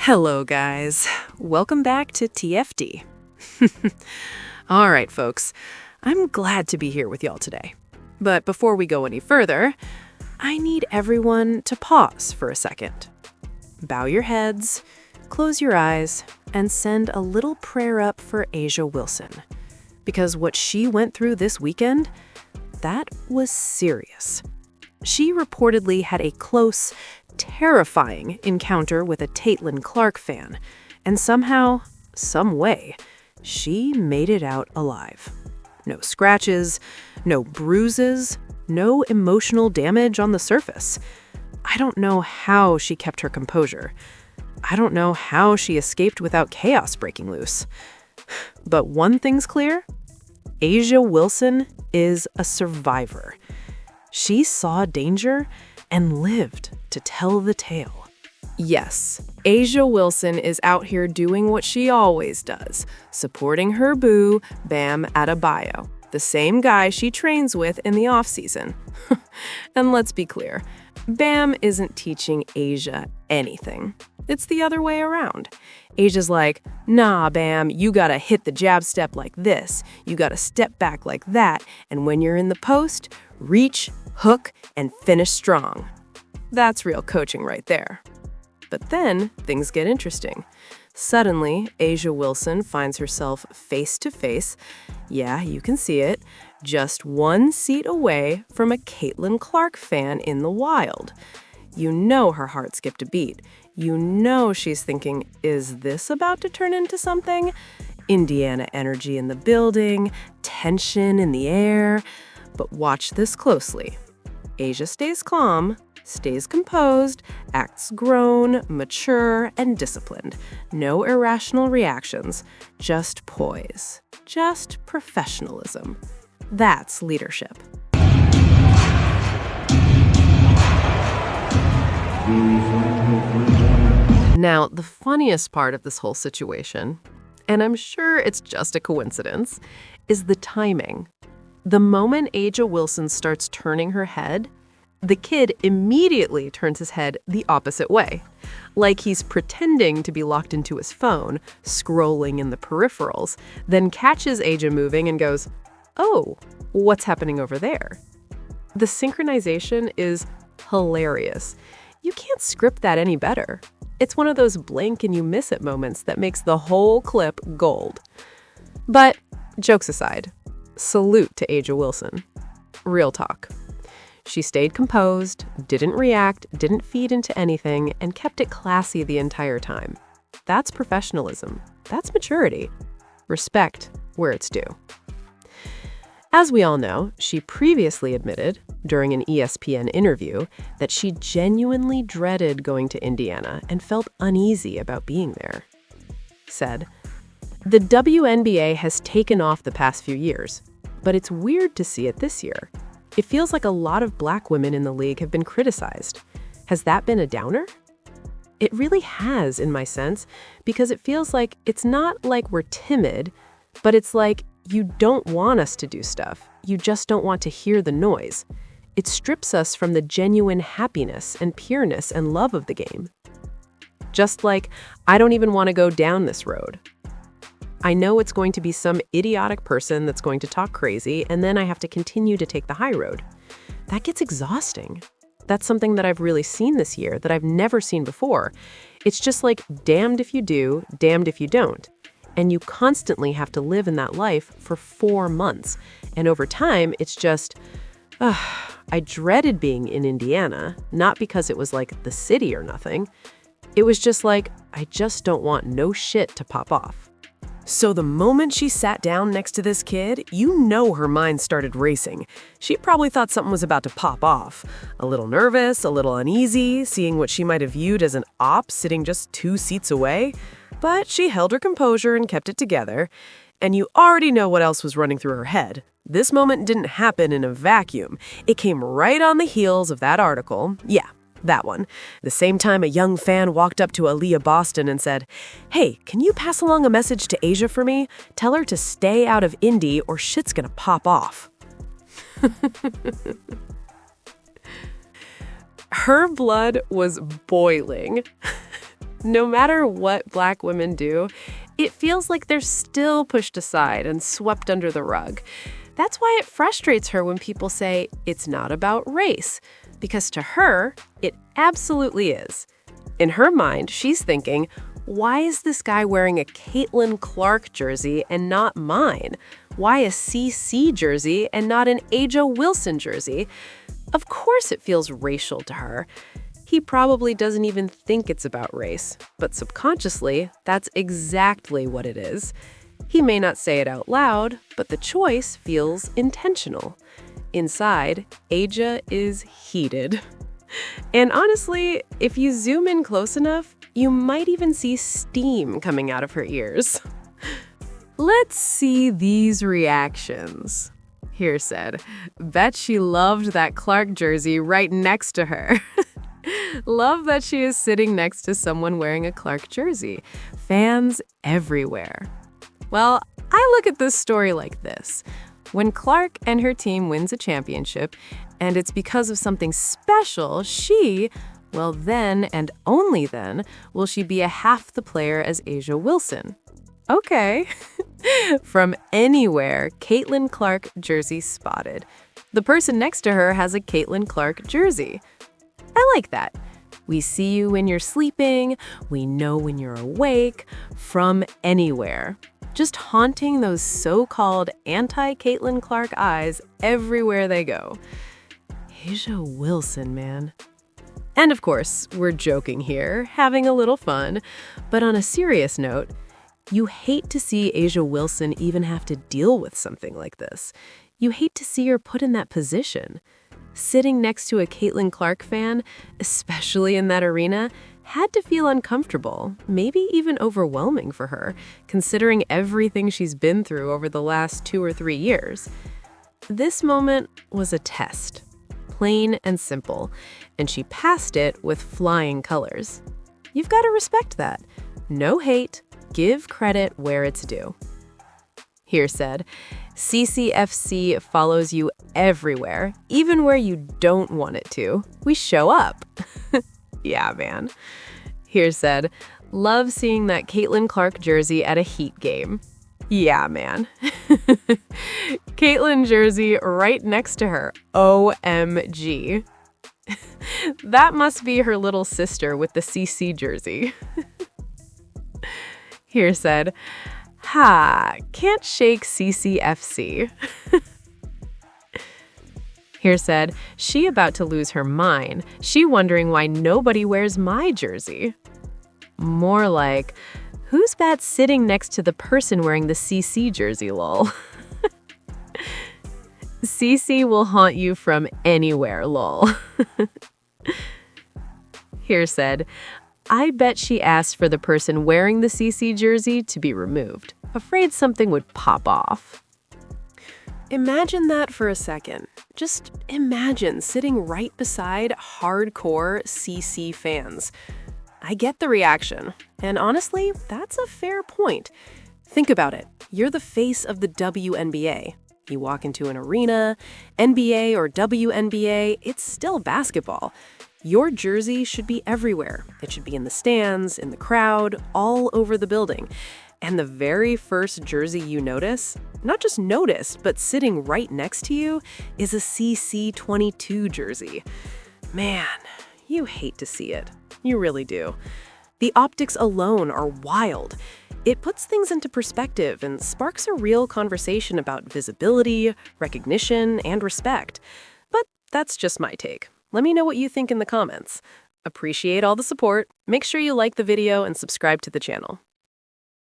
Hello, guys. Welcome back to TFD. All right, folks. I'm glad to be here with y'all today. But before we go any further, I need everyone to pause for a second. Bow your heads, close your eyes, and send a little prayer up for Asia Wilson. Because what she went through this weekend, that was serious. She reportedly had a close, terrifying encounter with a Caitlin Clark fan, and somehow, some way, she made it out alive. No scratches, no bruises, no emotional damage on the surface. I don't know how she kept her composure. I don't know how she escaped without chaos breaking loose. But one thing's clear: Asia Wilson is a survivor. She saw danger and lived to tell the tale. Yes, Asia Wilson is out here doing what she always does, supporting her boo, Bam Adebayo, the same guy she trains with in the off-season. And let's be clear, Bam isn't teaching Asia anything. It's the other way around. Asia's like, nah, Bam, you gotta hit the jab step like this. You gotta step back like that. And when you're in the post, reach, hook, and finish strong. That's real coaching right there. But then things get interesting. Suddenly, Asia Wilson finds herself face to face, yeah, you can see it, just one seat away from a Caitlin Clark fan in the wild. You know her heart skipped a beat. You know she's thinking, is this about to turn into something? Indiana energy in the building, tension in the air. But watch this closely. Asia stays calm, stays composed, acts grown, mature, and disciplined. No irrational reactions, just poise, just professionalism. That's leadership. Now, the funniest part of this whole situation, and I'm sure it's just a coincidence, is the timing. The moment Asia Wilson starts turning her head, the kid immediately turns his head the opposite way, like he's pretending to be locked into his phone, scrolling in the peripherals, then catches Asia moving and goes, oh, what's happening over there? The synchronization is hilarious. You can't script that any better. It's one of those blink and you miss it moments that makes the whole clip gold. But jokes aside, salute to Asia Wilson. Real talk. She stayed composed, didn't react, didn't feed into anything, and kept it classy the entire time. That's professionalism. That's maturity. Respect where it's due. As we all know, she previously admitted, during an ESPN interview, that she genuinely dreaded going to Indiana and felt uneasy about being there. Said, "The WNBA has taken off the past few years, but it's weird to see it this year. It feels like a lot of black women in the league have been criticized. Has that been a downer?" It really has, in my sense, because it feels like it's not like we're timid, but it's like you don't want us to do stuff. You just don't want to hear the noise. It strips us from the genuine happiness and pureness and love of the game. Just like, I don't even want to go down this road. I know it's going to be some idiotic person that's going to talk crazy, and then I have to continue to take the high road. That gets exhausting. That's something that I've really seen this year that I've never seen before. It's just like damned if you do, damned if you don't. And you constantly have to live in that life for 4 months. And over time, it's just, I dreaded being in Indiana, not because it was like the city or nothing. It was just like, I just don't want no shit to pop off. So the moment she sat down next to this kid, you know her mind started racing. She probably thought something was about to pop off. A little nervous, a little uneasy, seeing what she might have viewed as an op sitting just 2 seats away. But she held her composure and kept it together. And you already know what else was running through her head. This moment didn't happen in a vacuum. It came right on the heels of that article. Yeah, that one. The same time a young fan walked up to Aaliyah Boston and said, "Hey, can you pass along a message to Asia for me? Tell her to stay out of Indy or shit's gonna pop off." Her blood was boiling. No matter what Black women do, it feels like they're still pushed aside and swept under the rug. That's why it frustrates her when people say it's not about race, because to her, it absolutely is. In her mind, she's thinking, why is this guy wearing a Caitlin Clark jersey and not mine? Why a CC jersey and not an Aja Wilson jersey? Of course it feels racial to her. He probably doesn't even think it's about race, but subconsciously, that's exactly what it is. He may not say it out loud, but the choice feels intentional. Inside, Aja is heated. And honestly, if you zoom in close enough, you might even see steam coming out of her ears. Let's see these reactions. Here said, bet she loved that Clark jersey right next to her. Love that she is sitting next to someone wearing a Clark jersey. Fans everywhere. Well, I look at this story like this. When Clark and her team wins a championship, and it's because of something special, well then and only then will she be a half the player as Aja Wilson. Okay. From anywhere, Caitlin Clark jersey spotted. The person next to her has a Caitlin Clark jersey. I like that. We see you when you're sleeping, we know when you're awake, from anywhere. Just haunting those so-called anti-Caitlin Clark eyes everywhere they go. Aja Wilson, man. And of course, we're joking here, having a little fun, but on a serious note, you hate to see Aja Wilson even have to deal with something like this. You hate to see her put in that position. Sitting next to a Caitlin Clark fan, especially in that arena, had to feel uncomfortable, maybe even overwhelming for her, considering everything she's been through over the last 2 or 3 years. This moment was a test, plain and simple, and she passed it with flying colors. You've got to respect that. No hate, give credit where it's due. Here said, CCFC follows you everywhere, even where you don't want it to. We show up. Yeah, man. Here said, love seeing that Caitlin Clark jersey at a Heat game. Yeah, man. Caitlin jersey right next to her. OMG. That must be her little sister with the CC jersey. Here said, can't shake CCFC. Here said, she about to lose her mind. She wondering why nobody wears my jersey. More like, who's that sitting next to the person wearing the CC jersey, lol? CC will haunt you from anywhere, lol. Here said, I bet she asked for the person wearing the CC jersey to be removed, afraid something would pop off. Imagine that for a second. Just imagine sitting right beside hardcore CC fans. I get the reaction, and honestly, that's a fair point. Think about it. You're the face of the WNBA. You walk into an arena, NBA or WNBA, it's still basketball. Your jersey should be everywhere. It should be in the stands, in the crowd, all over the building. And the very first jersey you notice, not just notice, but sitting right next to you, is a CC22 jersey. Man, you hate to see it. You really do. The optics alone are wild. It puts things into perspective and sparks a real conversation about visibility, recognition, and respect. But that's just my take. Let me know what you think in the comments. Appreciate all the support. Make sure you like the video and subscribe to the channel.